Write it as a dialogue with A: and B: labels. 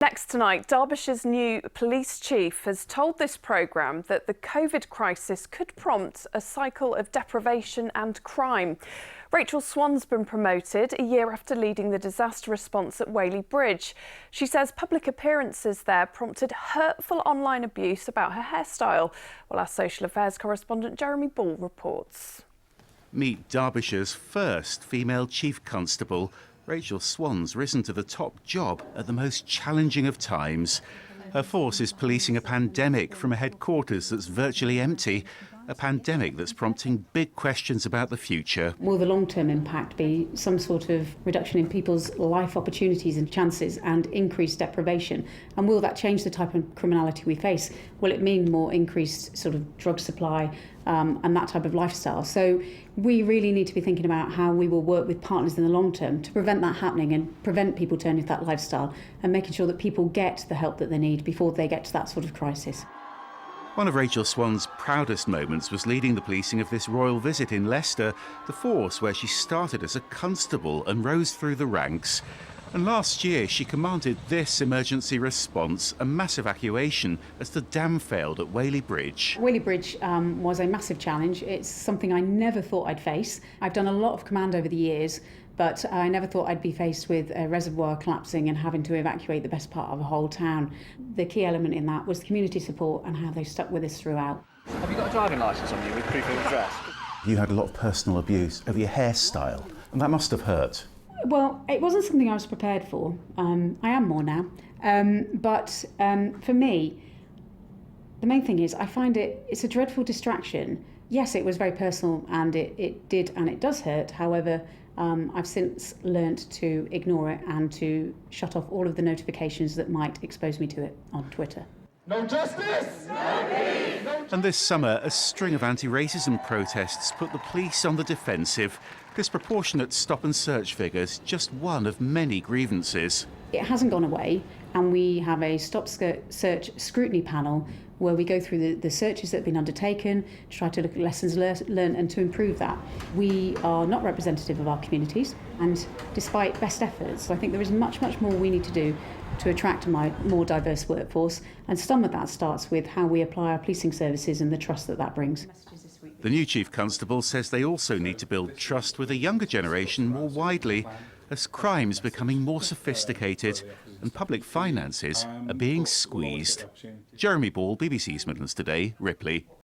A: Next tonight, Derbyshire's new police chief has told this programme that the COVID crisis could prompt a cycle of deprivation and crime. Rachel Swann's been promoted a year after leading the disaster response at Whaley Bridge. She says public appearances there prompted hurtful online abuse about her hairstyle. Well, our social affairs correspondent Jeremy Ball reports.
B: Meet Derbyshire's first female Chief Constable. Rachel Swann's risen to the top job at the most challenging of times. Her force is policing a pandemic from a headquarters that's virtually empty, a pandemic that's prompting big questions about the future.
C: Will the long-term impact be some sort of reduction in people's life opportunities and chances and increased deprivation? And will that change the type of criminality we face? Will it mean more increased sort of drug supply and that type of lifestyle? So we really need to be thinking about how we will work with partners in the long term to prevent that happening and prevent people turning to that lifestyle and making sure that people get the help that they need before they get to that sort of crisis.
B: One of Rachel Swann's proudest moments was leading the policing of this royal visit in Leicester, the force where she started as a constable and rose through the ranks. And last year she commanded this emergency response, a mass evacuation, as the dam failed at Whaley Bridge.
C: Whaley Bridge was a massive challenge. It's something I never thought I'd face. I've done a lot of command over the years, but I never thought I'd be faced with a reservoir collapsing and having to evacuate the best part of a whole town. The key element in that was community support and how they stuck with us throughout.
D: Have you got a driving licence on you with proof of address?
B: You had a lot of personal abuse over your hairstyle, and that must have hurt.
C: Well, it wasn't something I was prepared for. I am more now. But for me, the main thing is I find it's a dreadful distraction. Yes, it was very personal and it did and it does hurt. However, I've since learnt to ignore it and to shut off all of the notifications that might expose me to it on Twitter.
E: No justice! No peace!
B: And this summer, a string of anti-racism protests put the police on the defensive. Disproportionate stop and search figures, just one of many grievances.
C: It hasn't gone away, and we have a stop search scrutiny panel where we go through the searches that have been undertaken to try to look at lessons learned and to improve that. We are not representative of our communities, and despite best efforts, I think there is much, much more we need to do to attract a more diverse workforce, and some of that starts with how we apply our policing services and the trust that brings.
B: The new Chief Constable says they also need to build trust with a younger generation more widely, as crime's becoming more sophisticated and public finances are being squeezed. Jeremy Ball, BBC's Midlands Today, Ripley.